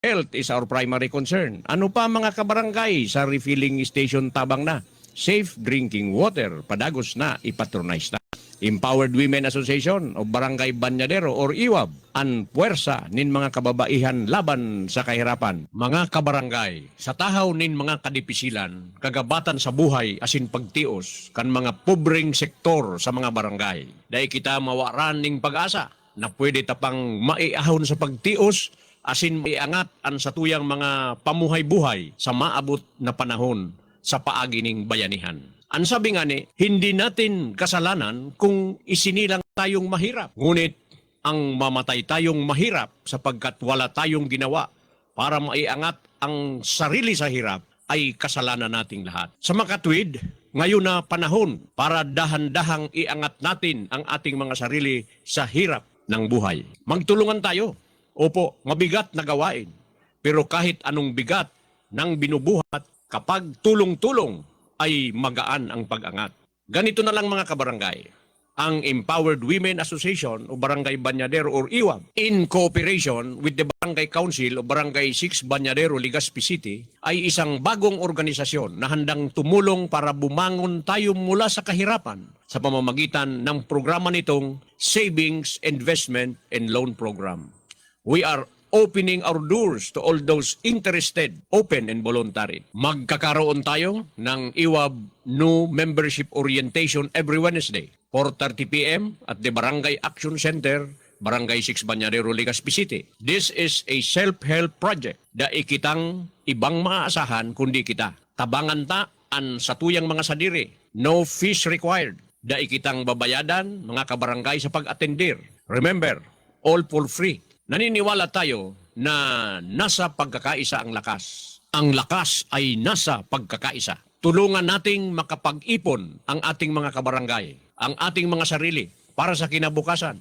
Health is our primary concern. Ano pa mga kabarangay sa refilling station tabang na? Safe drinking water, padagos na, ipatronize na. Empowered Women Association o Barangay Banyadero or IWAB, ang puwersa nin mga kababaihan laban sa kahirapan. Mga kabarangay, sa tahaw nin mga kadipisilan, kagabatan sa buhay asin pagtios, kan mga pobreng sektor sa mga barangay. Dahil kita mawaran ning pag-asa na pwede tapang maiahon sa pagtios, asin maiangat ang satuyang mga pamuhay-buhay sa maabot na panahon sa paagi ning bayanihan. Ang sabi nga ni, hindi natin kasalanan kung isinilang tayong mahirap. Ngunit ang mamatay tayong mahirap sapagkat wala tayong ginawa para maiangat ang sarili sa hirap ay kasalanan nating lahat. Sa makatwid, ngayon na panahon para dahan-dahang iangat natin ang ating mga sarili sa hirap ng buhay. Magtulungan tayo. Opo, mabigat na gawain. Pero kahit anong bigat ng binubuhat, kapag tulong-tulong, ay magaan ang pag-angat. Ganito na lang mga kabarangay. Ang Empowered Women Association o Barangay Banyadero or IWAB, in cooperation with the Barangay Council o Barangay 6 Banyadero, Legazpi City, ay isang bagong organisasyon na handang tumulong para bumangon tayo mula sa kahirapan sa pamamagitan ng programa nitong Savings, Investment, and Loan Program. We are opening our doors to all those interested, open and voluntary. Magkakaroon tayo ng IWAB New Membership Orientation every Wednesday, 4:30 p.m. at the Barangay Action Center, Barangay 6 Banyadero, Legazpi City. This is a self-help project da ikitang ibang maaasahan kundi kita. Tabangan ta an satuyang mga sadiri. No fees required. Da ikitang babayadan mga kabarangay sa pag-atendir. Remember, all for free. Naniniwala tayo na nasa pagkakaisa ang lakas. Ang lakas ay nasa pagkakaisa. Tulungan nating makapag-ipon ang ating mga kabarangay, ang ating mga sarili para sa kinabukasan.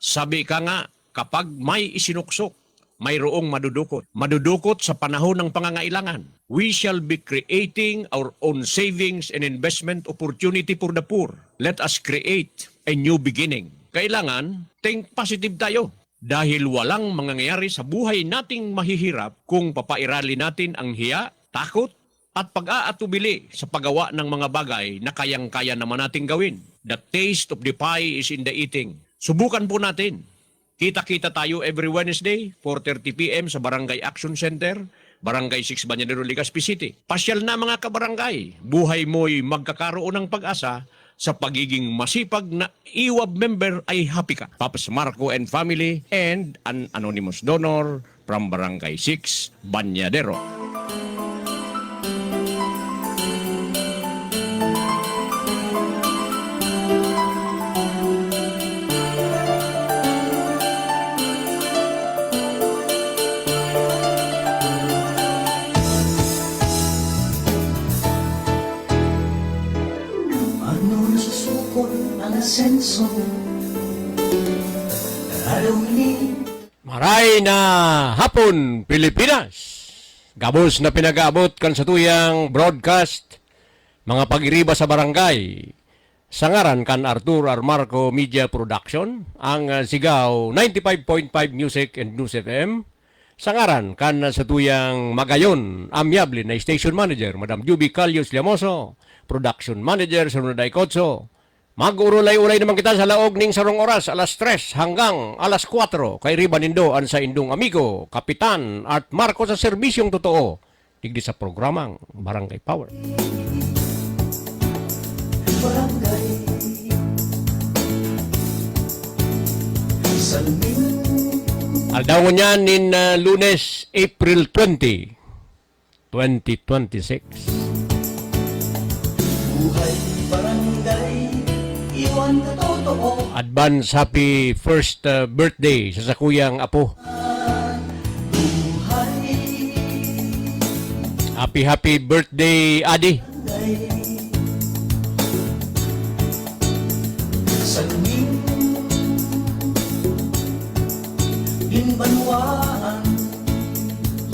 Sabi ka nga, kapag may isinuksok, mayroong madudukot. Madudukot sa panahon ng pangangailangan. We shall be creating our own savings and investment opportunity for the poor. Let us create a new beginning. Kailangan, think positive tayo. Dahil walang mangyayari sa buhay nating mahihirap kung papairali natin ang hiya, takot, at pag-aatubili sa paggawa ng mga bagay na kayang-kaya naman nating gawin. The taste of the pie is in the eating. Subukan po natin. Kita-kita tayo every Wednesday, 4:30 p.m. sa Barangay Action Center, Barangay 6 Banyadero, Legazpi City. Pasyal na mga kabarangay. Buhay mo'y magkakaroon ng pag-asa. Sa pagiging masipag na IWAB member ay happy ka. Papas Marco and family and an anonymous donor from Barangay 6 Banyadero. Maray na hapon, Pilipinas. Gabos na pinag-aabot kan sa tuyang broadcast, mga pag-iriba sa barangay. Sangaran kan Arthur R. Marco Media Production, ang Sigaw 95.5 Music and News FM. Sangaran kan sa tuyang Magayon, amyable na station manager, Madam Juby Calios Llamoso, production manager, Sunuday Kotso. Mag-urulay-ulay naman kita sa laog ning sarong oras, alas 3 hanggang alas 4. Kay Riba Nindo, ang sa indong amigo, Kapitan at Marco sa serbisyong totoo. Digdi sa programang Barangay Power. Barangay Aldaw niya nin Lunes, April 20, 2026. Buhay barangay, iwan na totoo. Advance happy first birthday sa sakuyang apo. Happy birthday, Adi.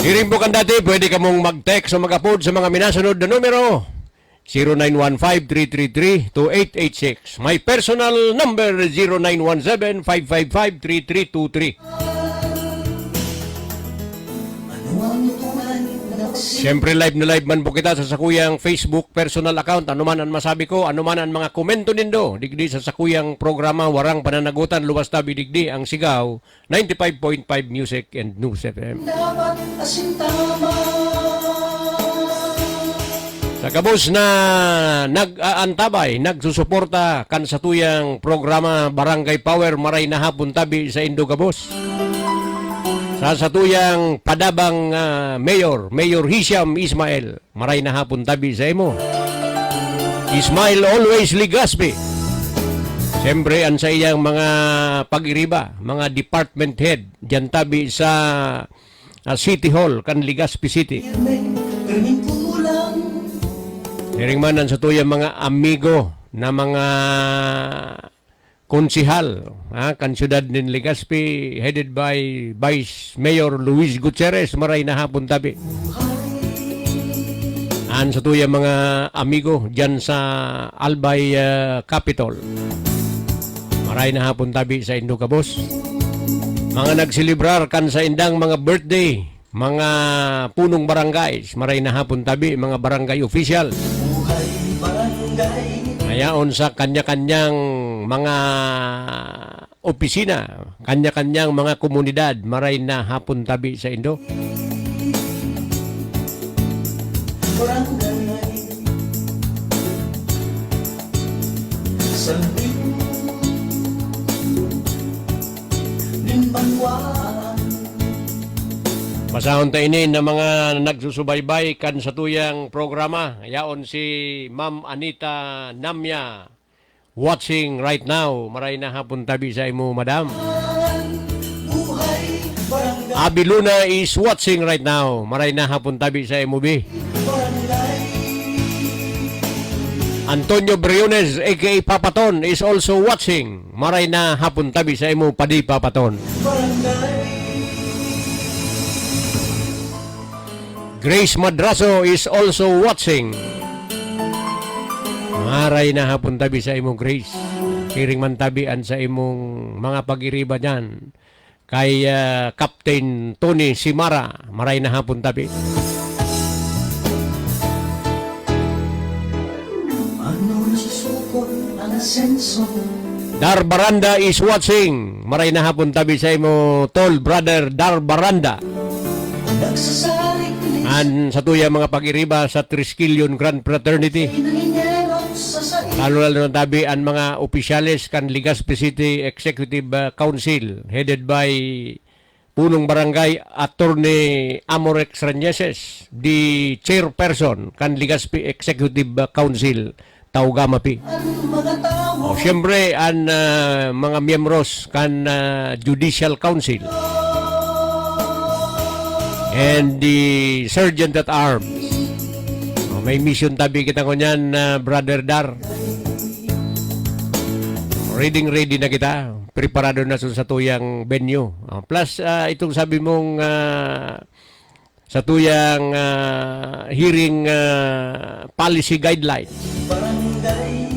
Hiring po kan dati, pwede ka mong mag-text o mag-upload sa mga minasunod na numero. 0915-333-2886. My personal number 0917-555-3323. Siyempre live na live man po kita sa Sakuyang Facebook personal account. Ano man ang masabi ko, ano man ang mga komento nindo, digdi sa Sakuyang programa, warang pananagutan, luwas tabi digdi ang sigaw, 95.5 Music and News FM. Dapat asintama. Sa kabos na nag-aantabay, nagsusuporta kan sa tuyang programa Barangay Power, maray na hapon tabi sa Indo Kabos. Sa satuyang padabang Mayor Hisham Ismail, maray na hapon tabi sa imo. Ismail always Ligaspi. Siyempre, ang sa iyang mga pag-iriba, mga department head, dyan tabi sa City Hall, kan Ligaspi City. Pirming kulang. Hiring man ang satuyang mga amigo na mga konsihal, kan siyudad ng Legazpi, headed by Vice Mayor Luis Gutierrez, maray na hapon tabi. An sa tuyang mga amigo dyan sa Albay Capitol, maray na hapon tabi sa Indo Kabos. Mga nagsilibrar kan sa indang mga birthday, mga punong barangays, maray na hapon tabi, mga barangay official. Buhay barangay. Ayaon sa kanya-kanyang mga opisina, kanya-kanyang mga komunidad, maray na hapon tabi sa Indo. Barangay. Salbing. Limbanwaan. Masahon ta ini na mga nagsusubaybay kan sa tuyang programa. Yaon si Ma'am Anita Namya watching right now. Maray na hapon tabi sa imo, madam. Buhay barangay. Abi Luna is watching right now. Maray na hapon tabi sa imo, bi. Barangay. Antonio Briones aka Papaton is also watching. Maray na hapon tabi sa imo, padi Papaton. Barangay. Grace Madraso is also watching. Maray na hapon tabi sa imong Grace. Kiring man tabian sa imong mga pag-iriba dyan. Kay Captain Tony Simara, maray na hapon tabi. Ano nasusukot ang asenso? Dar Baranda is watching. Maray na hapon tabi sa imo, tall brother Dar Baranda. Nagsasaling An sa tuya mga pag-iriba sa Triskelion Grand Fraternity. nanginero sa saing. Lalo na tabi ang mga opisyales kan Legazpi City Executive Council headed by punong barangay Attorney Amorex Rañeses, the chairperson kan Legazpi Executive Council Taugamapi. Ang mga tao. O siyempre ang mga miyembros kan Judicial Council and the Sergeant at Arms. May mission tabi kita ko niyan, Brother Dar. Ready na kita. Preparado na sa tuyang venue. Plus, itong sabi mong sa tuyang hearing policy guidelines. Barangay.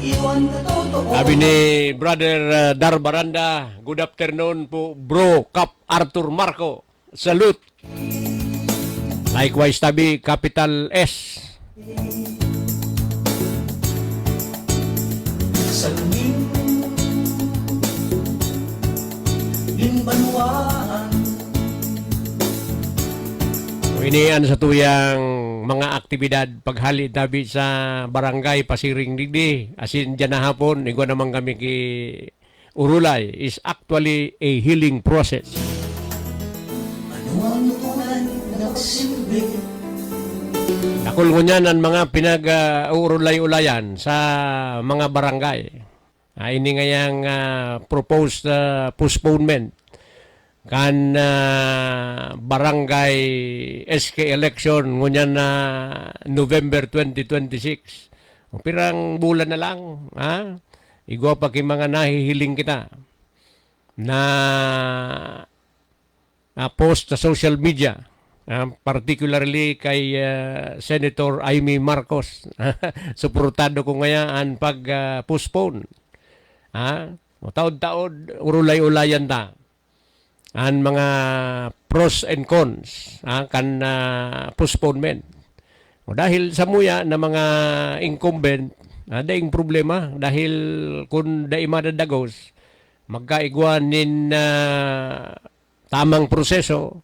Iwan na totoo. Sabi ni Brother Dar Baranda, good afternoon po, Bro Cap Arthur Marco. Salute. Likewise tabi, capital S. Salming. Limbanwaan. Inian sa tuyang mga aktibidad paghali tabi sa barangay Pasiring Digdi. Asin dyan na hapon, igwa naman kami ki Urulay is actually a healing process. Ano ang ulan nagsilbi? Nakulngunyan ang mga pinag-uulay-ulayan sa mga barangay. Ini ngayang proposed postponement kan barangay SK election ngunyan na November 2026. Pirang bulan na lang, ha? Igwa pa kay mga nahihiling kita na post sa social media, particularly kay Senator Amy Marcos. Suportado ko ngayon pag-postpone. Taod-taod, urulay-ulayan ta. ang mga pros and cons kan postponement. O dahil sa muya na mga incumbent, daing problema dahil kung daing madadagos, magkaigwan nin tamang proseso,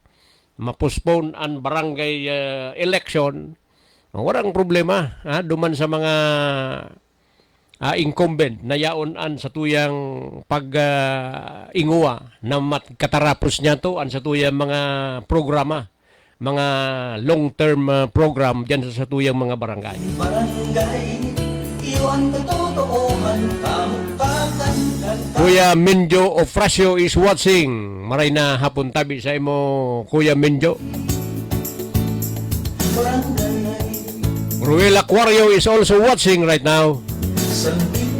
ma-postpone ang barangay election, walang problema duman sa mga incumbent na yaonan sa tuyang pag-inguwa na katarapos niya to an sa tuyang mga programa, mga long-term program dyan sa tuyang mga barangay. Barangay, iwan katotohan, pamukakan, Kuya Minjo Ofracio is watching. Maray na hapon tabi sa imo, Kuya Minjo. barangay, Ruel Aquario is also watching right now. sambing,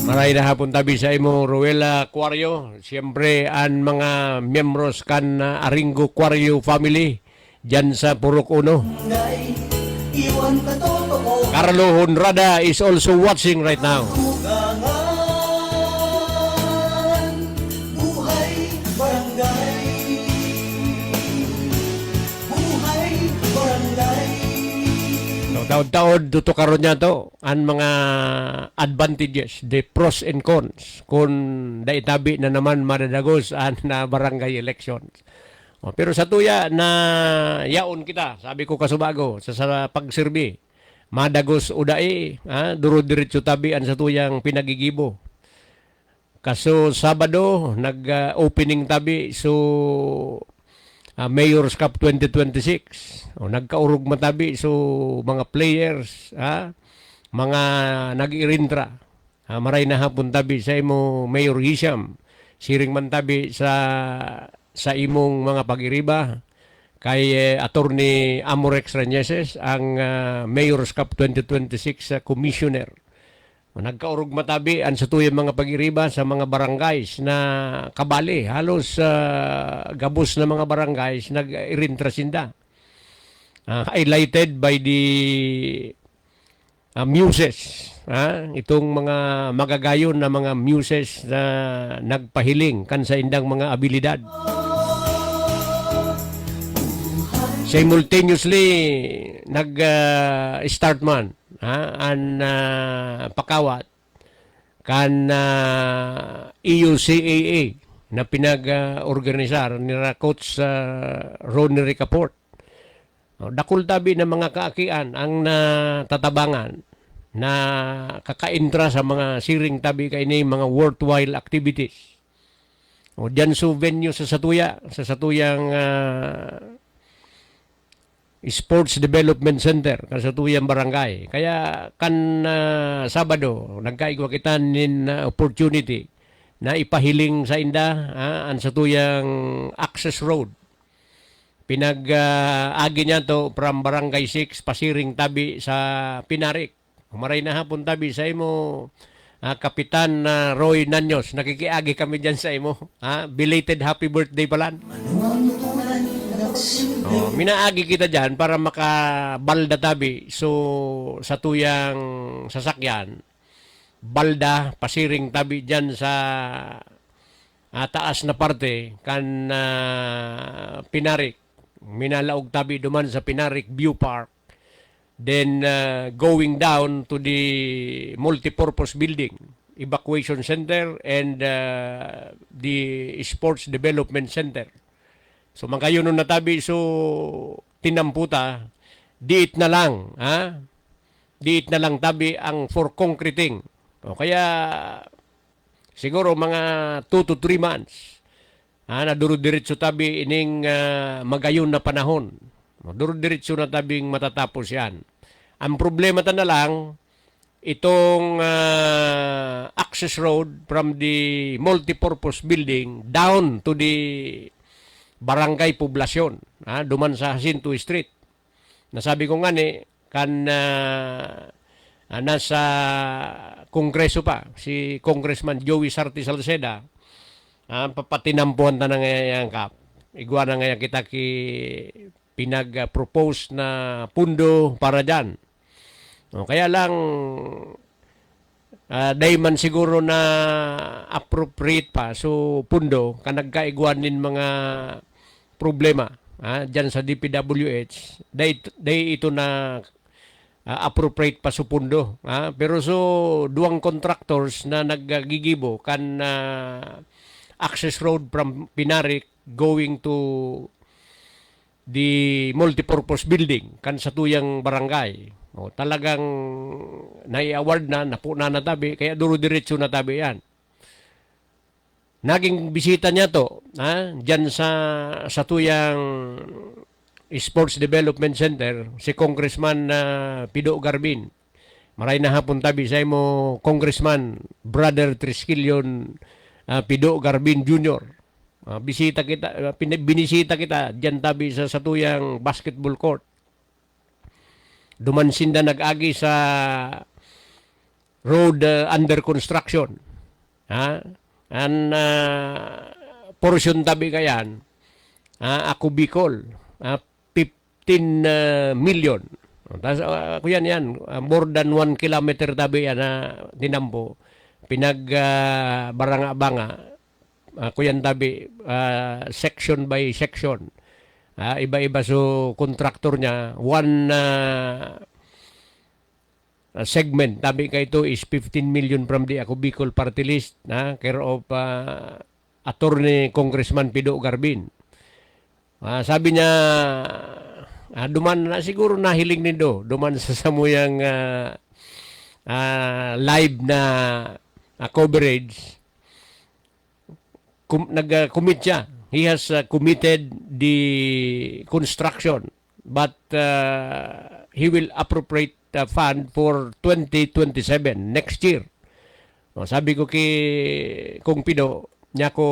Maray na hapon tabi sa imo, Ruel Aquario. Siyempre, ang mga membros kan Aringo Aquario family dyan sa Purok Uno. barangay, iwan katotohan, Carlo Honrada is also watching right now. tugangan, buhay barangay, buhay barangay. So, taon-taon dito karon niya to ang mga advantages, the pros and cons kung daitabi na naman madadagos ang na barangay elections. Pero sa tuya na yaon kita, sabi ko kasubago sa pagserbi, madagos udai, duro diretso tabi ang sa tuyang pinagigibo. Kaso Sabado nag-opening tabi so Mayor's Cup 2026. Nagkaurog matabi so mga players, mga nag-irintra. Maray na hapon tabi sa imo Mayor Hisham. Siring man tabi sa imong mga pag-iriba kay Attorney Amorex Reneses ang Mayor's Cup 2026 commissioner. Nagkaurog matabi ang sa tuyang mga pag-iriba sa mga barangays na kabali. Halos gabos na mga barangays nag-irintra sinda. Highlighted by the muses. Itong mga magagayon na mga muses na nagpahiling kan sa indang mga abilidad. Simultaneously, nag-start man ang pakawat kan EUCAA na pinag-organisar ni Coach Ronnie Ricaport. Dakul tabi ng mga kaakian ang natatabangan na kakaintra sa mga siring tabi kay ni mga worthwhile activities. Diyan sa venue sa Satuyang Sports Development Center sa Tuyang Barangay. Kaya kan Sabado nagkaigwa kita nin opportunity na ipahiling sa inda ang sa Tuyang Access Road. Pinag-agi niya to from Barangay 6 pasiring tabi sa Pinarik. Maray na hapon tabi sa imo Kapitan Roy Nanyos. Nakikiagi kami dyan sa imo. Belated happy birthday palan. Manunutunan, nagsimbe, Minaagi kita dyan para makabalda tabi. So, sa tuyang sasakyan, balda, pasiring tabi dyan sa taas na parte, kan Pinarik. Minalaog tabi duman sa Pinarik View Park. Then, going down to the multipurpose building, evacuation center, and the sports development center. So, mangkayo nun natabi, so, tinamputa, diit na lang, diit na lang tabi ang for concreting. Kaya, siguro mga 2 to 3 months, na duro-diretso tabi ining magayon na panahon. Duro-diretso na tabing matatapos yan. Ang problema ta na lang, itong access road from the multipurpose building down to the barangay poblasyon, duman sa Jacinto Street. Nasabi ko nga kan nasa Kongreso pa, si Congressman Joey Sarti Salceda, papatinampuan ta na ngayon kap. Igwa na ngayon kita pinag-propose na pundo para dyan. Kaya lang, Day man siguro na appropriate pa so pundo kanagkaiguanin mga problema dyan sa DPWH day ito na appropriate pa so pundo pero so duang contractors na naggigibo kan access road from Pinarik going to the multipurpose building kan sa tuyang barangay. Talagang nai-award na, napuna na tabi, kaya duro-diretso na tabi yan. Naging bisita niya to, dyan sa tuyang Sports Development Center, si Congressman Pido Garbin. Maray na hapon tabi sa mo, Congressman Brother Triskelion Pido Garbin Jr. Binisita kita dyan tabi sa tuyang basketball court. Dumansinda nag-agi sa road under construction. Portion tabi kayan, ako Bicol, 15 million. Tapos ako yan, more than 1 kilometer tabi yan na dinampo. Baranga-banga. Ako yan tabi, section by section. Iba-iba so contractor niya. One segment, tabi ka ito is 15 million from the Ako Bicol Party List, care of Attorney Congressman Pido Garbin. Sabi niya, duman na siguro nahiling nindo, duman sa samuyang live na coverage, nag-commit siya. He has committed the construction, but he will appropriate fund for 2027, next year. Sabi ko kung Pido, niya ko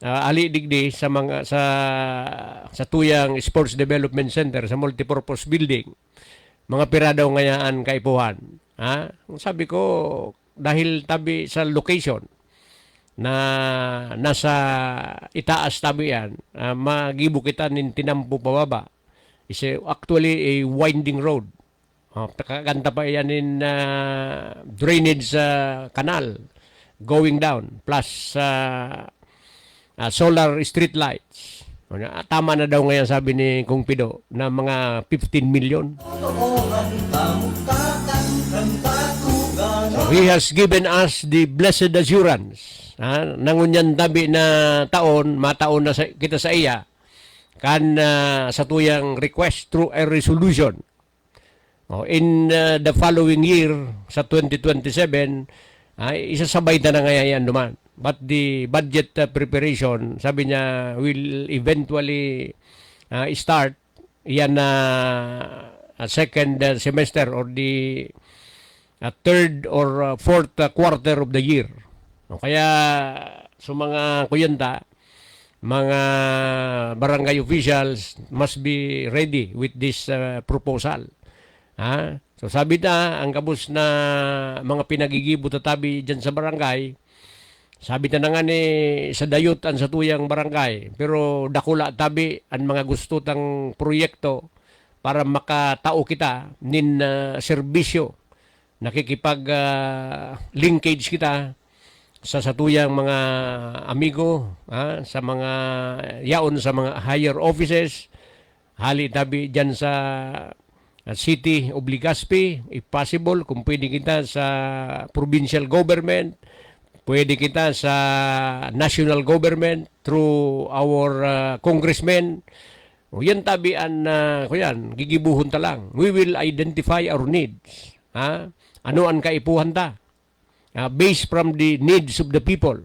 ali digdi sa mga sa tuyang Sports Development Center sa multipurpose building. Mga pira daw ngayaan kaipuhan. Sabi ko dahil tabi sa location na nasa itaas tabi yan, magibo kita nin tinampo pababa. Is actually a winding road. Kaganda pa yan in drainage canal going down plus solar street lights. Tama na daw ngayon sabi ni Kung Pido na mga 15 million. So he has given us the blessed assurance. Nangunyan tabi na taon, mataon na kita sa iya kan sa tuyang request through a resolution. In the following year, sa 2027, isasabay na ngayon duman. But the budget preparation, sabi niya, will eventually start yan na second semester or the third or fourth quarter of the year. Kaya so mga kuyanta, mga barangay officials must be ready with this proposal. So sabi na, ang kabus na mga pinagigibo tatabi dyan sa barangay, sabi na nga ni sa dayot ang sa tuyang barangay, pero dakula tabi ang mga gusto tang proyekto para makatao kita nin serbisyo, nakikipag linkage kita sa satuyang mga amigo, sa mga yaon sa mga higher offices, hali tabi dyan sa City of Legazpi, if possible, kung pwede kita sa provincial government, pwede kita sa national government through our congressmen. Yan tabian kuyan, gigibuhon ta lang. We will identify our needs. Ano ang kaipuhan ta? Based from the needs of the people.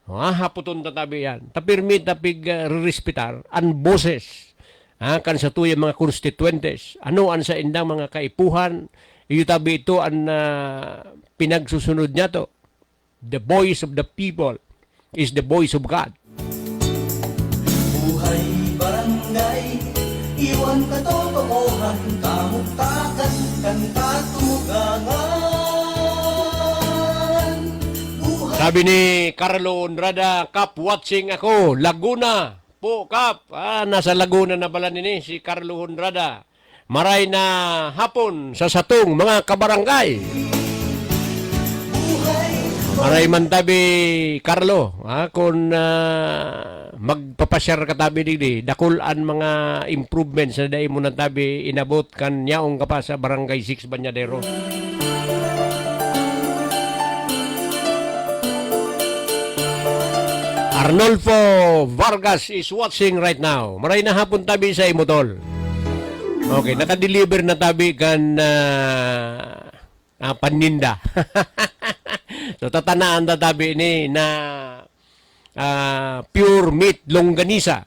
Haputon tatabi yan. Tapirmi tapig respetar ang boses. Kan sa tuyang mga constituentes. Ano ang sa indang mga kaipuhan? Iyutabi ito ang pinagsusunod niya to. The voice of the people is the voice of God. Buhay barangay, iwan katotohanan, tamugtakan, kanta tumugangan. Sabi ni Carlo Onrada, Kap, watching ako, Laguna. Po, Kap, nasa Laguna na pala nini si Carlo Onrada. Maray na hapon sa satong mga kabarangay. Maray man tabi, Carlo, kung magpapasyar ka tabi dili, dakulan mga improvements na dahil mo na tabi inabot kan yaong ka pa sa Barangay 6 Banyadero. Arnolfo Vargas is watching right now. Maray na hapon tabi sa imotol. Okay, nakadeliver na tabi kan paninda. So tatanaan na tabi ni na pure meat longganisa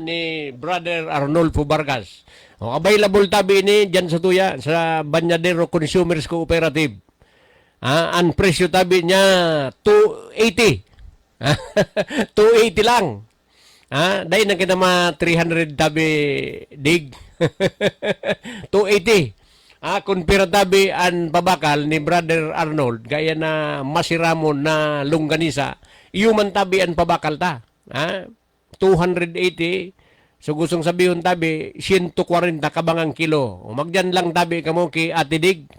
ni Brother Arnolfo Vargas. O, available tabi ni dyan sa tuya sa Banyadero Consumers Cooperative. Ang presyo tabi niya 280. 280 lang. Dahil na kita mga 300 tabi dig. 280. Kumpira tabi ang pabakal ni Brother Arnold gaya na masiramon na longganisa. Iuman tabi ang pabakal ta. 280. So gustong sabihin tabi 140 kabangang kilo. O magdyan lang tabi kamo ki Ate Dig.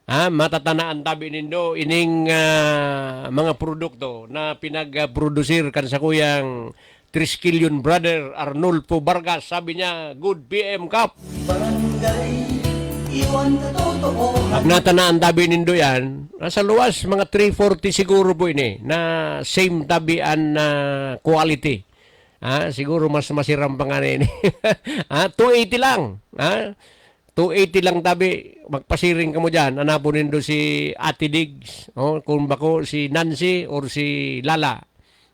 Matatanaan tabi nindo ining mga produkto na pinag-produsir kan sa kuyang Triskelion Brother Arnolfo Vargas. Sabi niya, good PM Cup. Barangay, iwan katotohanan. Pag natanaan tabi nindo yan, nasa luwas, mga 340 siguro po ini, na same tabian na quality. Siguro mas masiram pa nga ini. 280 lang. 280 lang tabi, magpasiring ka mo dyan, anapunin do si Ate Diggs, kung bako si Nancy or si Lala.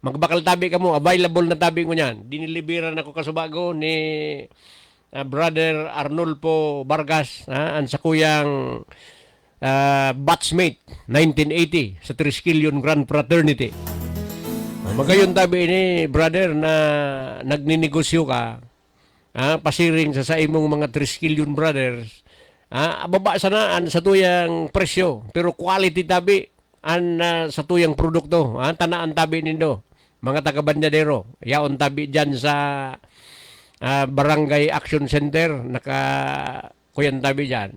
Magbakal tabi ka mo, available na tabi ko niyan. Diniliberan ako kasubago ni Brother Arnolfo Vargas, ang sa kuyang batchmate, 1980, sa Triskelion Grand Fraternity. Magayon tabi ni brother na nagninegosyo ka, pasiring sa imong mga Triskelion brothers, baba sanaan sa tuyang presyo, pero quality tabi sa tuyang produkto, tanaan tabi nindo, mga taga-Banyadero, yaon tabi dyan sa Barangay Action Center, kuyan tabi dyan,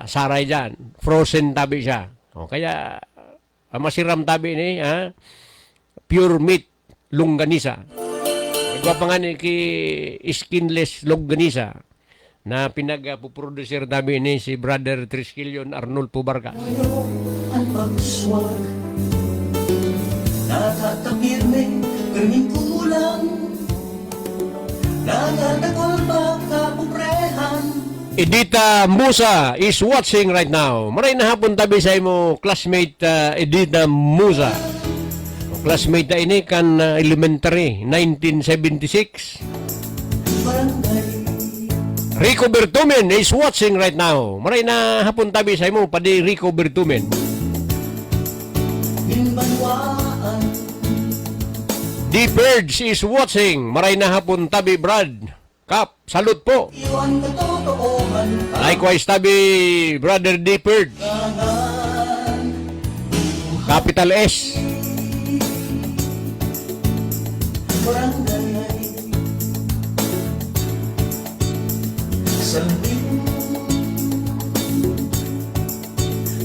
saray dyan, frozen tabi siya. Kaya masiram tabi ni, pure meat longganisa. Iba pa nga ni skinless longganisa na pinag-puproducer namin ni si Brother Triskelion Arnolfo Vargas. Ang pagswag nakatapirme, kaming kulang nagatakol ba kapuprehan. Edita Musa is watching right now. Maray na hapon tabi sa imo classmate Edita Musa. Classmate na ini kan elementary 1976. Barangay, Rico Bertumen is watching right now. Maray na hapon tabi sa imo padi Rico Bertumen. Minbanwaan, D-Birds is watching. Maray na hapon tabi Brad. Kap, salute po. iwan katotohanan. Likewise tabi Brother D-Bird. Capital S. Barangay, Salbing,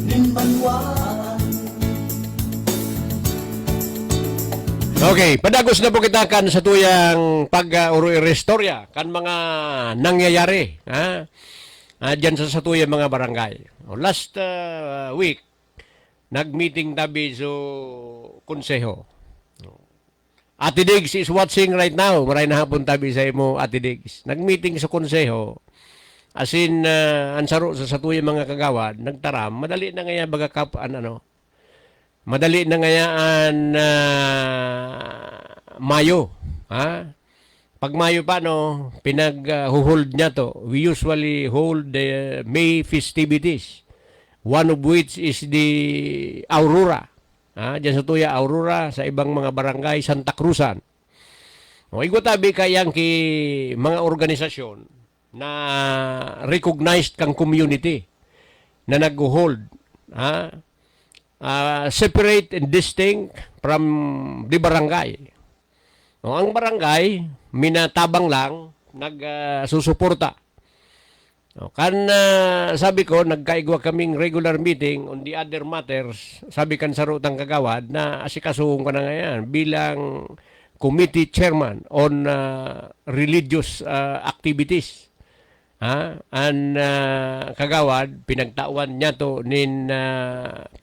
Limbanwaan. Okay, padagos na po kita kan sa tuyang pag-restorya kan mga nangyayari dyan sa tuyang mga barangay. Last week, nag-meeting tabi sa konseho. Ate Diggs is watching right now. Maray na hapon tabi sa imo, Ate Diggs. Nag-meeting sa konseho. As in, ansaro sa tuyang mga kagawad, nagtaram, madali na ngaya madali na ngayaan Mayo. Pag Mayo pa, pinag-hold niya to. We usually hold the May festivities. One of which is the Aurora. Diyan sa tuya, Aurora, sa ibang mga barangay, Santa Cruzan. Igwatabi kayang mga organisasyon na recognized kang community na nag-hold. Separate and distinct from the barangay. Ang barangay, minatabang lang, nagsusuporta Sabi ko, nagkaigwa kaming regular meeting on the other matters. Sabi kan sa Rutang Kagawad na asikasuhong ko na ngayon bilang committee chairman on religious activities. Kagawad, pinagtawan niya to nin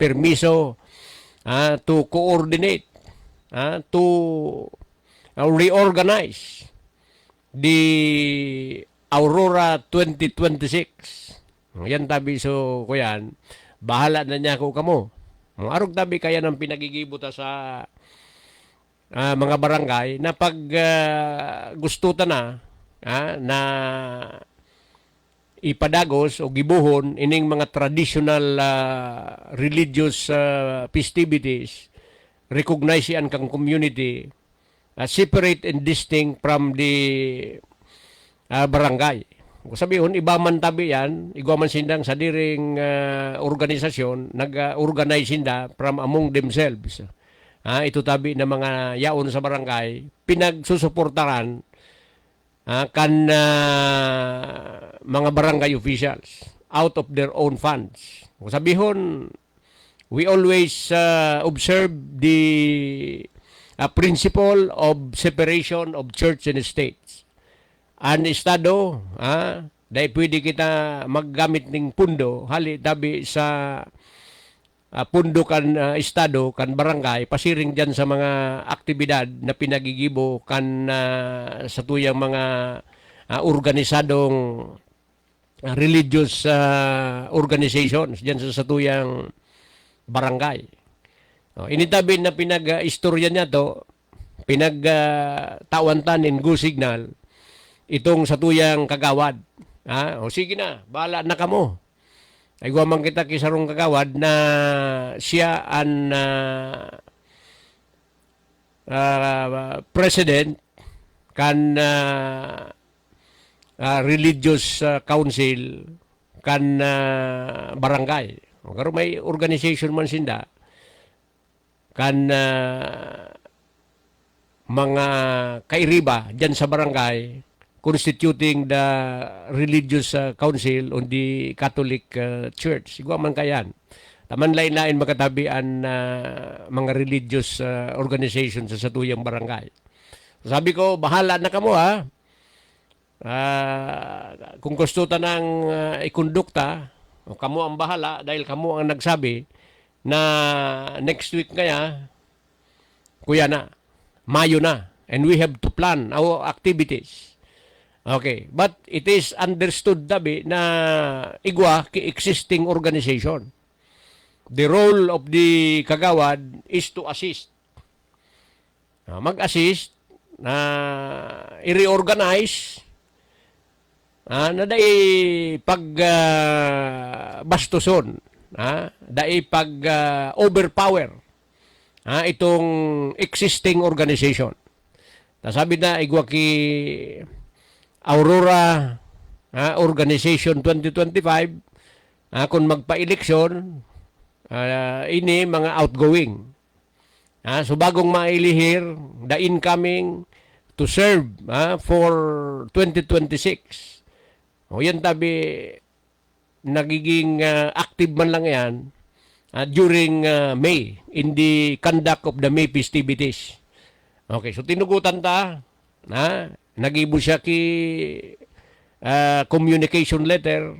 permiso to coordinate, to reorganize the Aurora 2026. Yan tabi so ko yan. Bahala na niya ko kamo. Arog tabi kaya ng pinagigibota sa mga barangay na pag gusto ta na na ipadagos o gibuhon ining mga traditional religious festivities, recognize yan kang community, separate and distinct from the barangay. Kung sabihin, iba man tabi yan, igwa man sindang sa diring organisasyon, nag-organize sinda from among themselves. Ito tabi na mga yaon sa barangay, pinagsusuportaran kan mga barangay officials out of their own funds. Kung sabihin, we always observe the principle of separation of church and states. Ang estado, dahil pwede kita maggamit ng pundo, hali tabi sa pundo kan estado, kan barangay, pasiring dyan sa mga aktibidad na pinagigibo kan sa tuyang mga organisadong religious organizations dyan sa tuyang barangay. Initabi na pinag-istorya niya to, pinag-tawantan in go signal, itong sa tuyang Kagawad. Sige na, bahala na kamo. Ay guwamang kita kisarong Kagawad na siya ang president kan religious council kan barangay. Karon may organization man sinda kan mga kairiba dyan sa barangay constituting the religious council on the Catholic Church. Siguro man kayan. Taman lain-lain magkatabian mga religious organizations sa satuyang barangay. Sabi ko, bahala na kamo ha. Kung gusto ta ng ikondukta, kamo ang bahala dahil kamo ang nagsabi na next week kaya, kuya na, Mayo na, and we have to plan our activities. Okay, but it is understood dabi na igwa ki existing organization. The role of the Kagawad is to assist. Mag-assist, i-reorganize, na dai pag-bastuson, dai pag-overpower itong existing organization. Sabi na igwa ki Aurora Organization 2025, kung magpa-eleksyon, ini mga outgoing. So bagong mailihir, the incoming to serve for 2026. Yan tabi, nagiging active man lang yan during May, in the conduct of the May festivities. Okay, so tinugutan ta, nagibo siya ki communication letter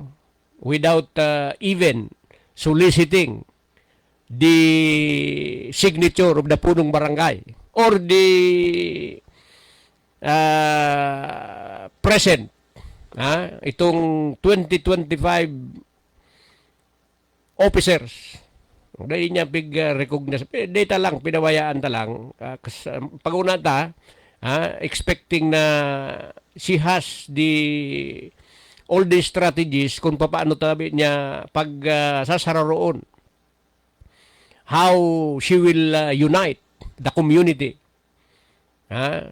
without even soliciting the signature of the punong barangay or the present itong 2025 officers. Dahil niya recognize, data lang, pinawayaan ta lang. Pag-una ta, expecting na she has all the strategies kung paano tabi niya pag sasararoon. How she will unite the community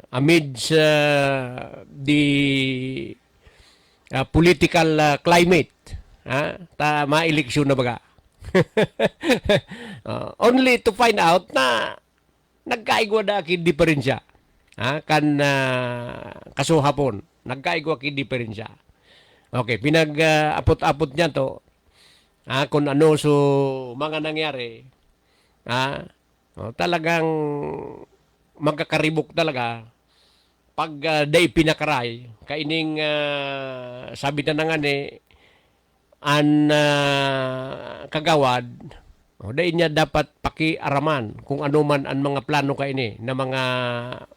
amidst the political climate. Ma-eleksyon na baga. Only to find out na nagkaigwa na kin diferensya. Kasuhapon, nagkaigwa kin diferensya. Okay, pinag-apot-apot niya to. Kung ano so mga nangyari. Talagang magkakaribok talaga pag day pinakaray kaining sabi na nga ni an kagawad day niya dapat pakiaraman kung ano man ang mga plano kaini na mga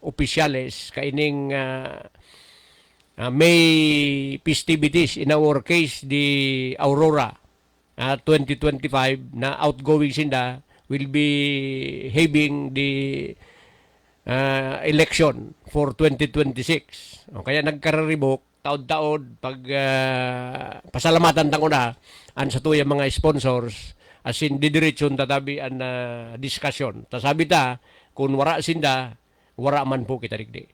opisyales kaining may festivities in our case the Aurora 2025 na outgoing sinda will be having the election for 2026. Kaya nagkararibok taod-taod pag pasalamatan tang una an sa tuyang mga sponsors as in didiretsyon tatabi an discussion. Tasabi ta kung wara sinda wara man po kita digdi.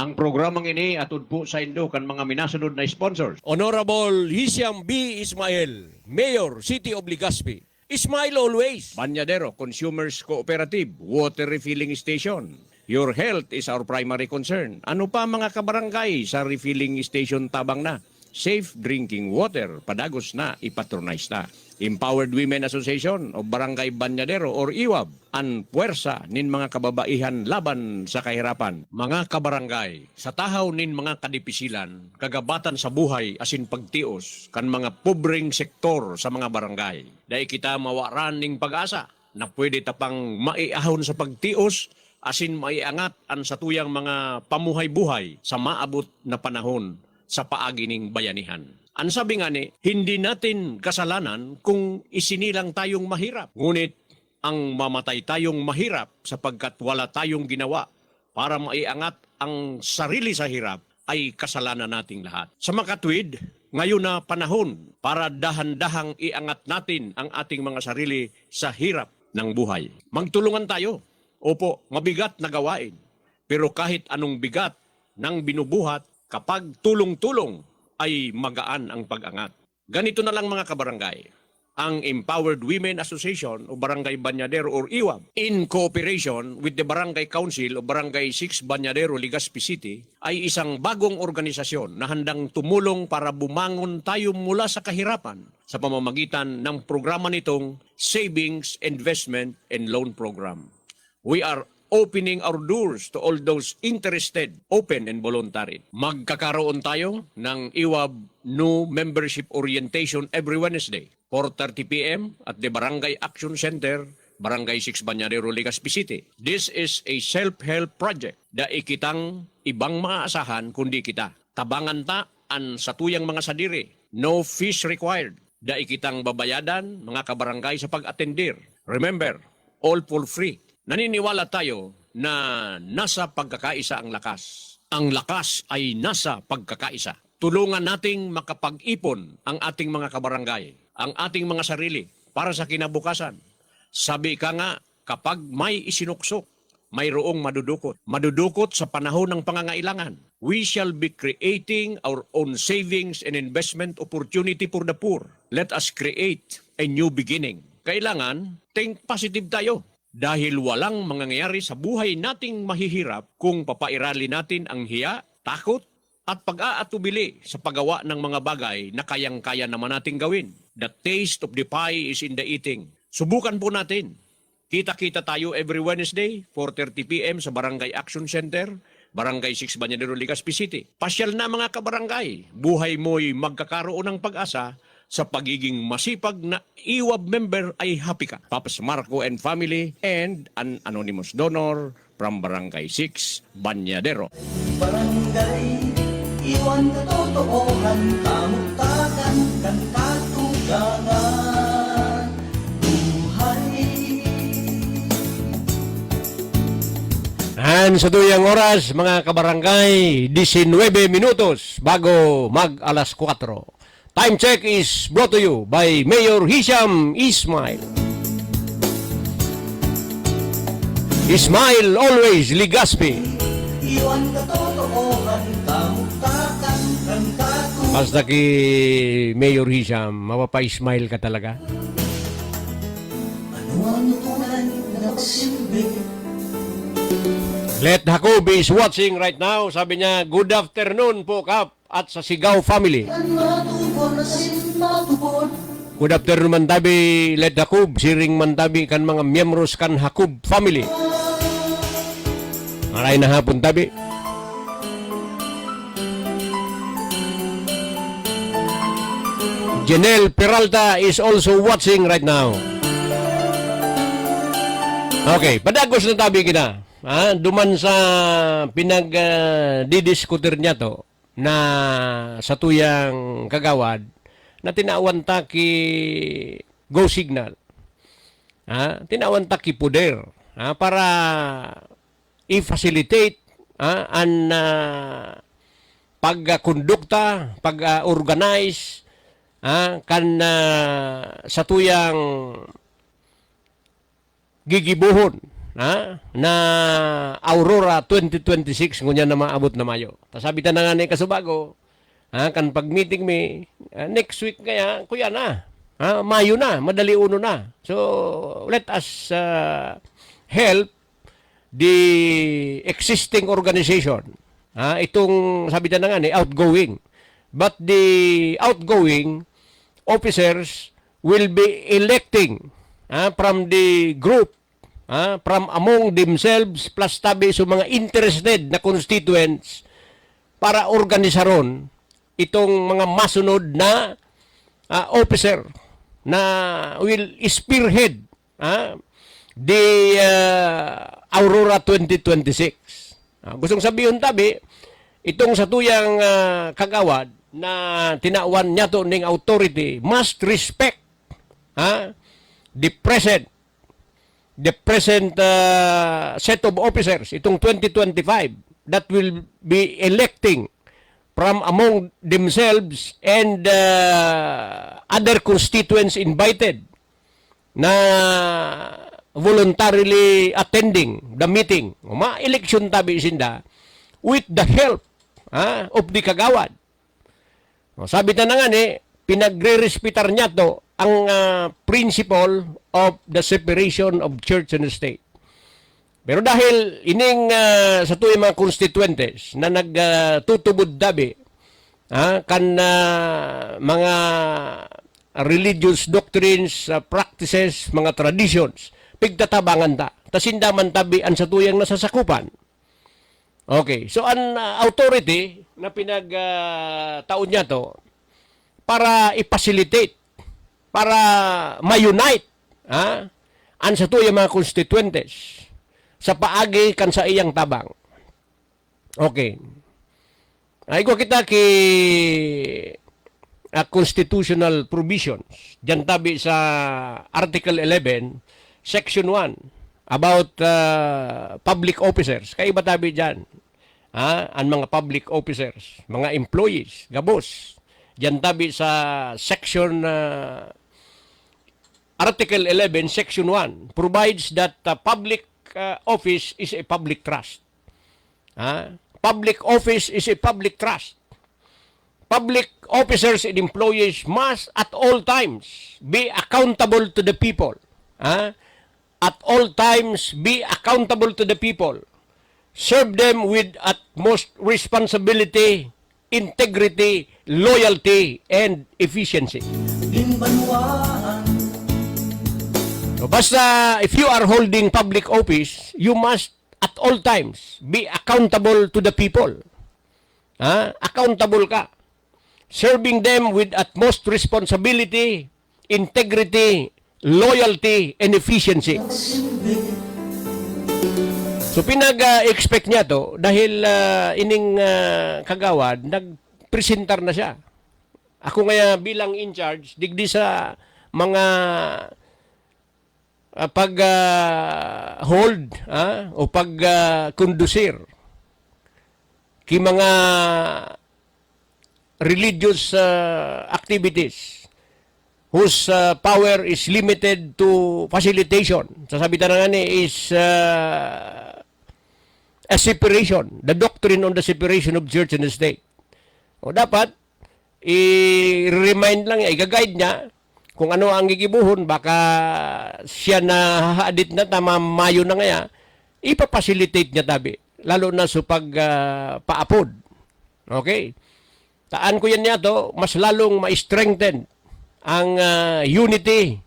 Ang programang ini atod po sa Indo kan mga minasunod na sponsors. Honorable Hisham B. Ismail, Mayor, City of Legazpi. Smile always. Banyadero Consumers Cooperative Water Refilling Station. Your health is our primary concern. Ano pa mga kabarangay sa refilling station tabang na? Safe drinking water, padagos na, ipatronize na. Empowered Women Association o Barangay Banyadero or IWAB, ang puwersa nin mga kababaihan laban sa kahirapan. Mga kabarangay, sa tahaw nin mga kadipisilan, kagabatan sa buhay asin pagtios, kan mga pobreng sektor sa mga barangay. Dahil kita mawaran ning pag-asa na pwede tapang maiahon sa pagtios, asin maiangat ang satuyang mga pamuhay-buhay sa maabot na panahon sa paagi ning bayanihan. Ang sabi nga ni, hindi natin kasalanan kung isinilang tayong mahirap. Ngunit ang mamatay tayong mahirap sapagkat wala tayong ginawa para maiangat ang sarili sa hirap ay kasalanan nating lahat. Sa makatwid, ngayon na panahon para dahan-dahang iangat natin ang ating mga sarili sa hirap ng buhay. Magtulungan tayo. Opo, mabigat na gawain. Pero kahit anong bigat ng binubuhat, kapag tulong-tulong ay magaan ang pag-angat. Ganito na lang mga kabarangay. Ang Empowered Women Association o Barangay Banyadero or IWAB in cooperation with the Barangay Council o Barangay 6 Banyadero, Legazpi City ay isang bagong organisasyon na handang tumulong para bumangon tayo mula sa kahirapan sa pamamagitan ng programa nitong Savings, Investment and Loan Program. We are opening our doors to all those interested, open and voluntary. Magkakaroon tayo ng IWAB new membership orientation every Wednesday, 4:30 p.m. at the Barangay Action Center, Barangay 6 Banyadero, Legazpi City. This is a self-help project da ikitang ibang maaasahan kundi kita. Tabangan ta an satuyang mga sadiri. No fees required. Da ikitang babayadan mga kabarangay sa pag-atendir. Remember, all for free. Naniniwala tayo na nasa pagkakaisa ang lakas. Ang lakas ay nasa pagkakaisa. Tulungan nating makapag-ipon ang ating mga kabarangay, ang ating mga sarili para sa kinabukasan. Sabi ka nga, kapag may isinuksok, mayroong madudukot. Madudukot sa panahon ng pangangailangan. We shall be creating our own savings and investment opportunity for the poor. Let us create a new beginning. Kailangan, think positive tayo. Dahil walang mangyayari sa buhay nating mahihirap kung papairali natin ang hiya, takot, at pag-aatubili sa paggawa ng mga bagay na kayang-kaya naman nating gawin. The taste of the pie is in the eating. Subukan po natin. Kita-kita tayo every Wednesday, 4:30 p.m. sa Barangay Action Center, Barangay 6 Banyadero, Legazpi City. Pasyal na mga kabarangay. Buhay mo'y magkakaroon ng pag-asa. Sa pagiging masipag na IWAB member ay happy ka. Papas Marco and family and an anonymous donor from Barangay 6, Banyadero. Barangay, iwan katotohanan, kamutakan, kan katugangan, buhay. And sa tuyang oras, mga kabarangay, 19 minutos bago mag alas 4. Time check is brought to you by Mayor Hisham Ismail. Ismail always Legazpi. Iwan katotohanan, kamutakan, kan katugangan. Basta ki Mayor Hisham, mapapa-smile ka talaga. Ano ang tunay na nagsilbi? Let Jacob is watching right now. Sabi niya, good afternoon po, Kap. at sa Sigaw family. Ang matubor na sinmatubor. Good afternoon man tabi Led Hakub, siring man tabi kan mga miyembros kan Hakub family. Maray na hapon tabi. Janelle Peralta is also watching right now. Okay, padagos na tabi kita. Duman sa didiskutir niya to na sa tuyang kagawad na tinawan ta ki Go Signal. Tinawan ta ki Poder para i-facilitate ang pagkondukta, pag-organize kan sa tuyang gigibuhon na Aurora 2026 ngunya na maabot na Mayo. Tasabi ta na nga ni Kasubago, kan pag-meeting mi, next week kaya, kuya na. Mayo na, madali uno na. So, let us help the existing organization. Itong, sabi ta na nga ni, outgoing. But the outgoing officers will be electing from the group, from among themselves plus tabi sa mga interested na constituents para organisaron itong mga masunod na officer na will spearhead the Aurora 2026. Gustong sabihin tabi, itong sa tuyang kagawad na tinawan niya to ning authority must respect the present set of officers, itong 2025 that will be electing from among themselves and other constituents invited na voluntarily attending the meeting. Ma-election tabi sinda with the help of the kagawad. Sabi na nga ni, pinagre-respitar niya to ang principle of the separation of church and state. Pero dahil ining sa tuwing mga constituentes na nagtutubod dabi kan mga religious doctrines, practices, mga traditions, pigtatabangan ta. Tasindaman tabi ang sa tuyang nasasakupan. Okay, so ang authority na pinagtaon niya to para i-facilitate, para ma-unite ang sa tuyang mga constituentes sa paagi kan sa iyang tabang. Okay. Ay ko kita ki constitutional provisions. Diyan tabi sa Article 11, Section 1 about public officers. Kaya iba tabi dyan. Ang mga public officers, mga employees, gabos. Diyan tabi sa Section Article 11, Section 1 provides that public office is a public trust. Public office is a public trust. Public officers and employees must at all times be accountable to the people. At all times be accountable to the people. Serve them with utmost responsibility, integrity, loyalty, and efficiency. Binbanwaan. So, basta if you are holding public office, you must at all times be accountable to the people. Accountable ka. Serving them with utmost responsibility, integrity, loyalty, and efficiency. So pinag-expect niya to dahil ining kagawad, nagpresentar na siya. Ako nga bilang in charge, digdi sa mga pag-hold o pag-kondusir ki mga religious activities whose power is limited to facilitation. Sasabi na nga ni is a separation, the doctrine on the separation of church and state. O dapat, i-remind lang niya, i-guide niya kung ano ang gigibuhon, baka siya na haadit na tama mayo na nga, ipapacilitate niya tabi, lalo na sa pagpaapod. Okay? taan ko yan niya to, mas lalong ma-strengthen ang unity,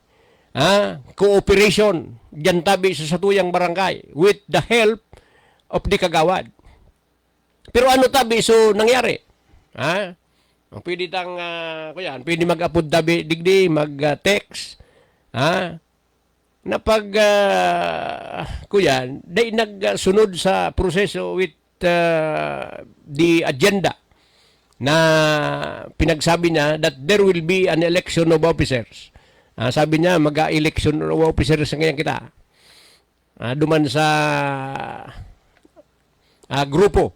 cooperation, dyan tabi sa satuyang barangay with the help of the kagawad. Pero ano tabi so nangyari? Pwede tang, pwede mag-upload tabi, digdi, mag-text, na pag, kuyan, day nagsunod sa proseso with the agenda na pinagsabi niya that there will be an election of officers. Sabi niya, mag-election of officers sa ngayon kita. Duman sa grupo.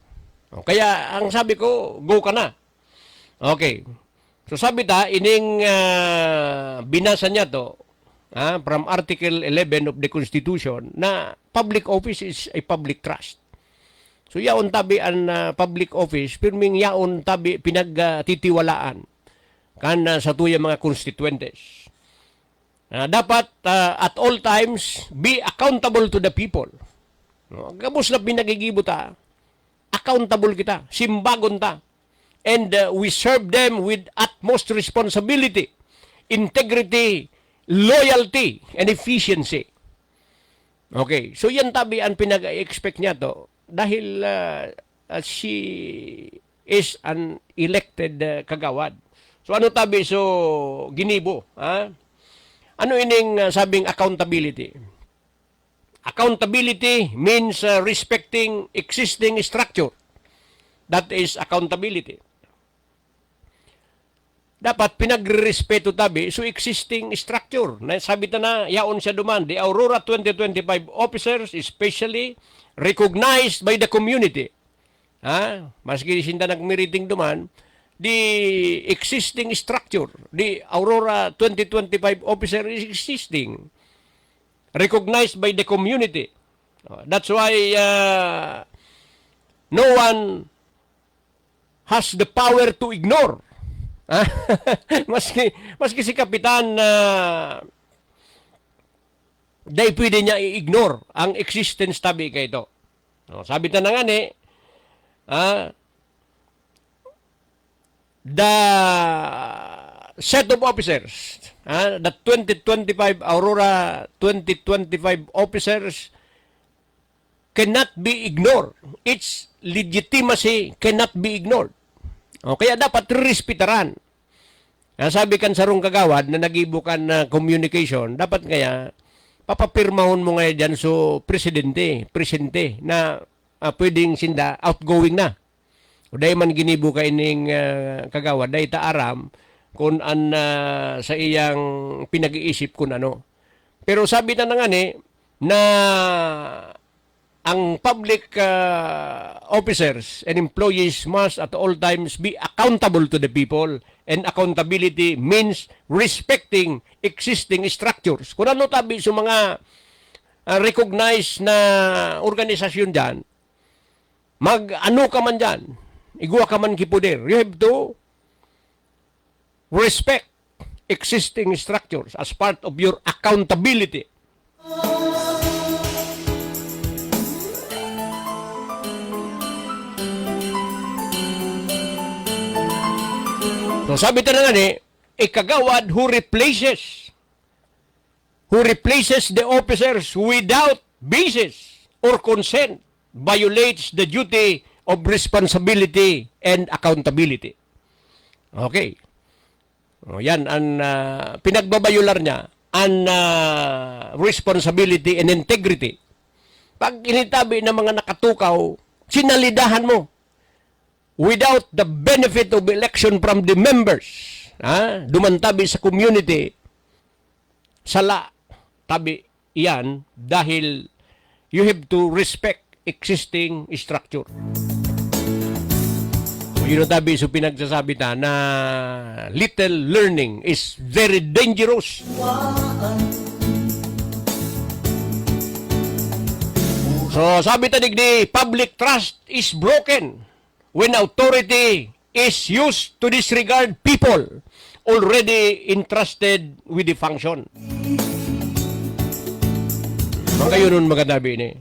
Kaya ang sabi ko, go ka na. Okay. So sabi ta, ining binasa niya to from Article 11 of the Constitution na public office is a public trust. So yaon tabi ang public office, pirming yaon tabi pinagtitiwalaan kan sa tuya mga constituentes. Dapat at all times be accountable to the people. Gabos na pinagigibo ta, accountable kita, simbagon ta. And we serve them with utmost responsibility, integrity, loyalty, and efficiency. Okay, so yan tabi ang pinag-expect niya to dahil she is an elected kagawad. So ano tabi so ginibo? Ano ining sabing accountability? Accountability means respecting existing structure. That is accountability. Dapat pinagre-respeto tabi so existing structure. Sabi ta na, yaon siya duman. The Aurora 2025 officers especially recognized by the community. Maski sinta nagmiriting duman, the existing structure, the Aurora 2025 officer is existing. Recognized by the community. That's why no one has the power to ignore. maski si kapitan day pwede niya i-ignore ang existence tabi kay ito. Sabi ta na nga ni, the set of officers, the 2025 Aurora 2025 officers cannot be ignored. Its legitimacy cannot be ignored. Kaya dapat respetaran. Sabi kan sarong kagawad na nagibukan na communication, dapat kaya papapirmahon mo ngayon dyan so presente na pwedeng sinda outgoing na. O dahil man ginibo ka ining kagawad, dahil taaram kung an sa iyang pinag-iisip kung ano. Pero sabi na nga ni, na ang public officers and employees must at all times be accountable to the people, and accountability means respecting existing structures. Kung ano tabi sa mga recognized na organisasyon dyan, mag-ano ka man dyan, igwa ka man kipuder, you have to respect existing structures as part of your accountability. So sabi ta na nga ni, a kagawad who replaces the officers without basis or consent violates the duty of responsibility and accountability. Okay. Yan ang pinagbabayular niya, ang responsibility and integrity. Pag initabi ng mga nakatukaw, sinalidahan mo without the benefit of election from the members. Dumantabi sa community, sala tabi iyan dahil you have to respect existing structure. Yun ang tabi so pinagsasabi ta na little learning is very dangerous. So sabi ta digdi, public trust is broken when authority is used to disregard people already entrusted with the function. Mga yun nun magadabi ni.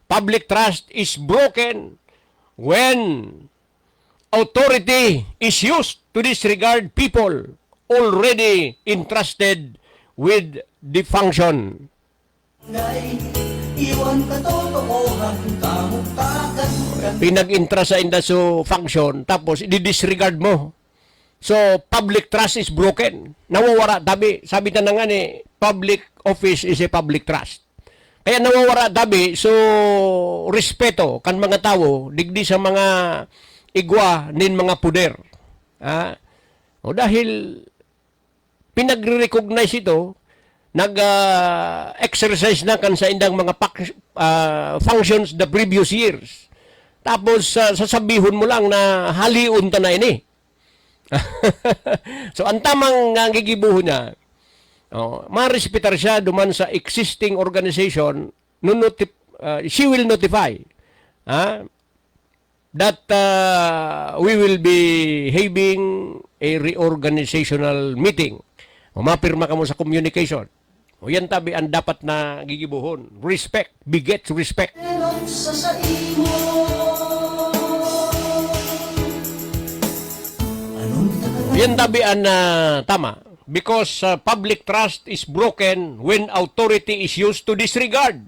Public trust is broken when authority is used to disregard people already entrusted with the function. Ngay, iwan katotohanan, kamuktakan kan. Pinag-intrust sa indaso function, tapos i-disregard mo. So, public trust is broken. Nawawara, sabi na nga ni, public office is a public trust. Kaya nawawara tabi, so respeto kan mga tao, digdi sa mga igwa nin mga puder. O dahil pinag-recognize ito, nag-exercise na kan sa indang mga functions the previous years. Tapos sasabihon mo lang na haliun ta na ini. So ang tamang gigibuho niya, ma-respetar siya duman sa existing organization, she will notify that we will be having a reorganizational meeting. Mapirma ka mo sa communication. O yan tabi ang dapat na gigibuhon. Respect, begets respect. Meron sa imo. Anong tagal? Yan tabi ang tama. Because public trust is broken when authority is used to disregard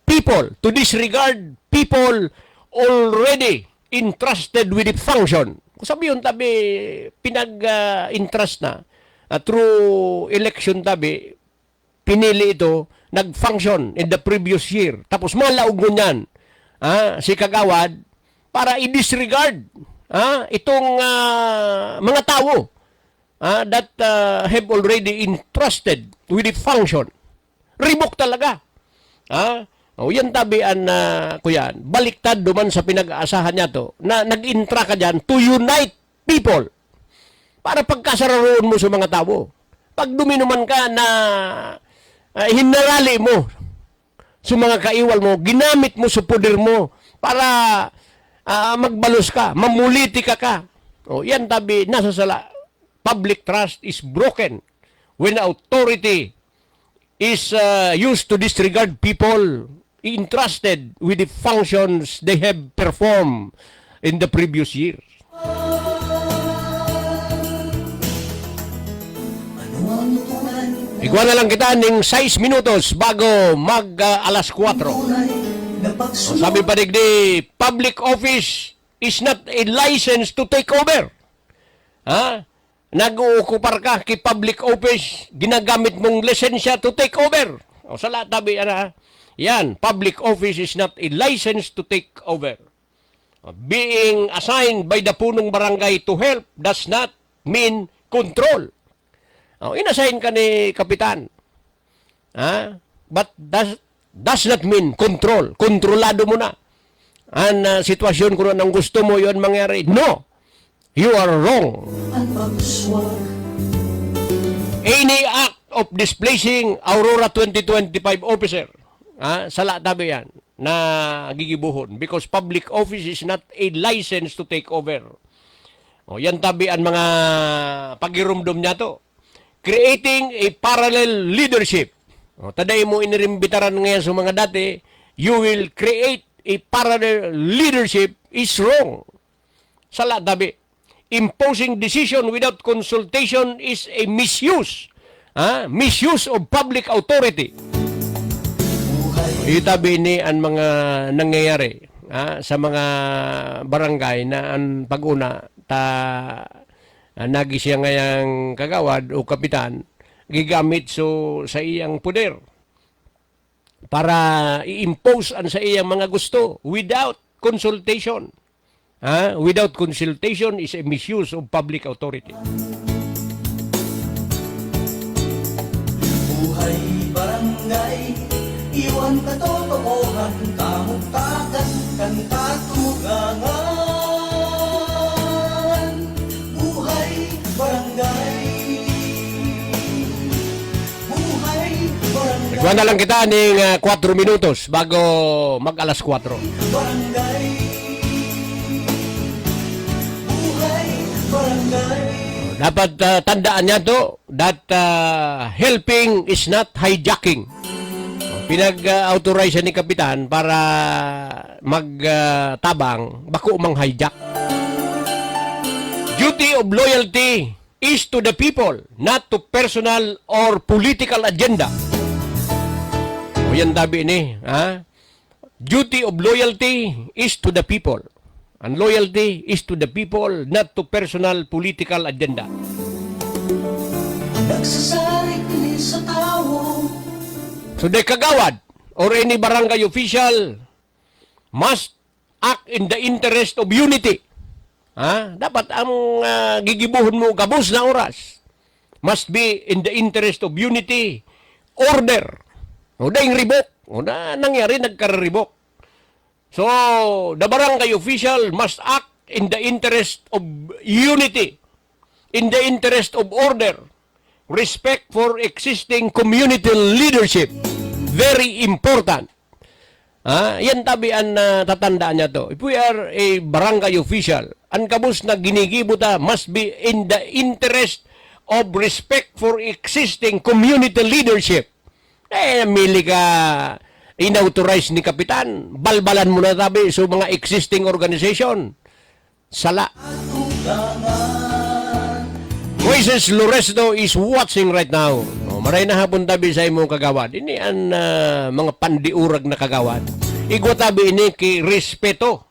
people. To disregard people already entrusted with the function. Kung sabi yun tabi, pinag-entrust na. Through election tabi, pinili ito, nag-function in the previous year. Tapos malaog mo yan, si Kagawad, para i-disregard itong mga tao that have already entrusted with the function. Revoke talaga. O yan tabian na kuyan, baliktad duman sa pinag-aasahan niya to, na nag-intra ka dyan to unite people. Para pagkasararoon mo sa mga tao. Pag duminuman ka na hinarali mo sa mga kaiwal mo, ginamit mo sa poder mo para magbalos ka, mamulitika ka. O yan tabi, nasa sala. Public trust is broken when authority is used to disregard people entrusted with the functions they have performed in the previous years. Igual na lang kita ng 6 minutos bago alas 4. Sabi pa digdi, public office is not a license to take over. Nag-uukupar ka kay public office, ginagamit mong lisensya to take over. O sala tabi yan, public office is not a license to take over. Being assigned by the punong barangay to help does not mean control. Inassign ka ni kapitan. But does not mean control. Kontrolado mo na. Ang sitwasyon kung anong gusto mo yun mangyari. No! You are wrong. Any act of displacing Aurora 2025 officer, sala tabi yan, na gigibuhon. Because public office is not a license to take over. Yan tabi ang mga pagirumdum niya to. Creating a parallel leadership. Taday mo inirimbitaran ngayon sa mga dati, you will create a parallel leadership is wrong. Sala tabi. Imposing decision without consultation is a misuse. Misuse of public authority. Itabi ni ang mga nangyayari sa mga barangay na ang pag-una nagi siya ngayang kagawad o kapitan, gigamit sa iyang poder para i-impose an sa iyang mga gusto without consultation. Without consultation is a misuse of public authority. Buhay barangay, iwan katotohanan, kamuktakan kan katugangan. Buhay barangay, buhay barangay. Igual na lang kita ng 4 minutos bago mag-alas 4. Barangay, buhay barangay. Dapat tandaan niya to that helping is not hijacking. Pinag-authorize ni kapitan para magtabang bako mang hijack. duty of loyalty is to the people, not to personal or political agenda. O yan tabi ni, ha? Duty of loyalty is to the people. And loyalty is to the people, not to personal political agenda. Nagsasarik ni sa tao. So the kagawad or any barangay official must act in the interest of unity. Dapat ang gigibuhon mo gabos na oras must be in the interest of unity, order. O daing ribok. O na nangyari, nagkaribok. So, the barangay official must act in the interest of unity, in the interest of order, respect for existing community leadership. Very important. Yan tabian na tatandaan niya to. If we are a barangay official, ang kabus na ginigibuta must be in the interest of respect for existing community leadership. Mili ka inauthorize ni Kapitan, balbalan mo na tabi sa mga existing organization. Sala. Moises Loresto is watching right now. Maray na hapon tabi sa imong kagawad. Ini ang mga pandiurag na kagawad. Igwa tabi ini ki respeto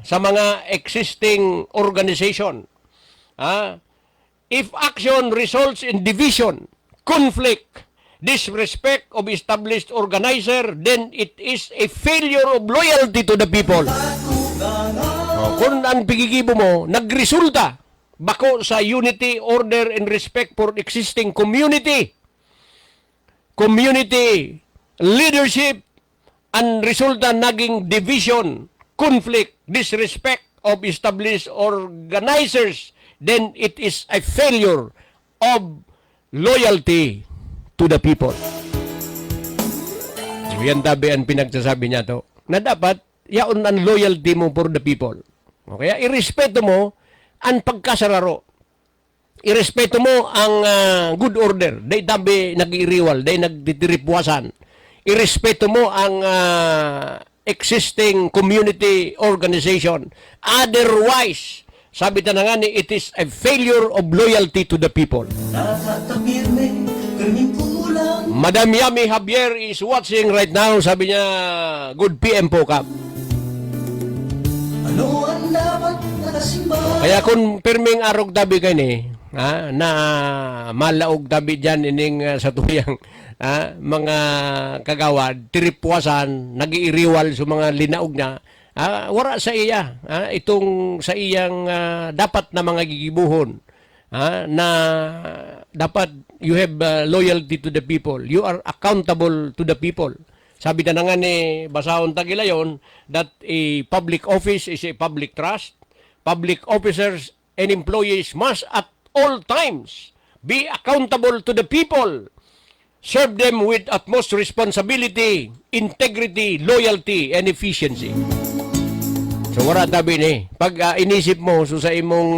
sa mga existing organization. If action results in division, conflict, disrespect of established organizer, then it is a failure of loyalty to the people. Kung ang pigigibo mo, nagresulta bako sa unity, order, and respect for existing community leadership, ang resulta naging division, conflict, disrespect of established organizers, then it is a failure of loyalty to the people. So yan tabi ang pinagsasabi niya to, na dapat yaon ang loyalty mo for the people. O kaya irespeto mo ang pagkasararo. Irespeto mo ang good order. Day tabi nag-iriwal, day nagtitiripwasan. Irespeto mo ang existing community organization. Otherwise, sabi ta na nga ni, it is a failure of loyalty to the people. Nakatapirme, kaming kulang. Madam Yami Javier is watching right now. Sabi niya, good PM po, Kap. Ano ang dapat nakasimba? Kaya kung pirming arog tabi kayo ni, na malaog tabi dyan ining sa tuyang mga kagawad, tiripwasan, nag-iiriwal sa mga linaog niya, wala sa iya. Itong sa iyang dapat na mga gigibuhon, na dapat you have loyalty to the people. You are accountable to the people. Sabi na nga ni Basahon Tagilayon that a public office is a public trust. Public officers and employees must at all times be accountable to the people. Serve them with utmost responsibility, integrity, loyalty, and efficiency. So wala tabi ni. Pag inisip mo so sa imong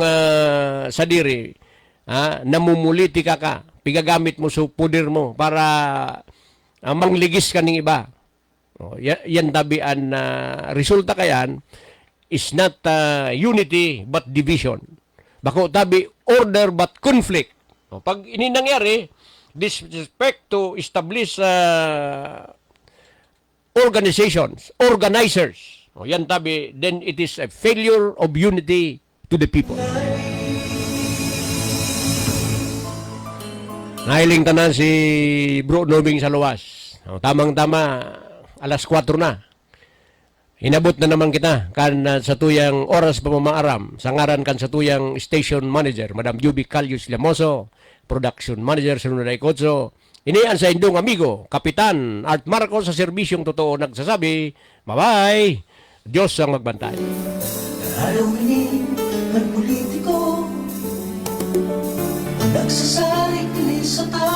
sadiri, namumuliti ka, pigagamit mo sa puder mo para mangligis ka ng iba. Yan tabian na resulta kayan is not unity but division. Bako tabi order but conflict. Pag ini nangyari, disrespect to establish organizers. Yan tabi, then it is a failure of unity to the people. Nahiling tanan si Bro Nobing sa luwas. Tamang-tama, alas 4 na. Inabot na naman kita kan sa tuyang oras pamamaaram. Sangaran kan sa tuyang station manager, Madam Yubi Calius Lamoso, production manager sa Nunaday Kotso. Inian sa indong amigo, Kapitan Art Marcos sa serbisyong totoo nagsasabi, bye-bye! Diyos ang magbantay. Alawin ng politiko, nagsasarik ni sa tao.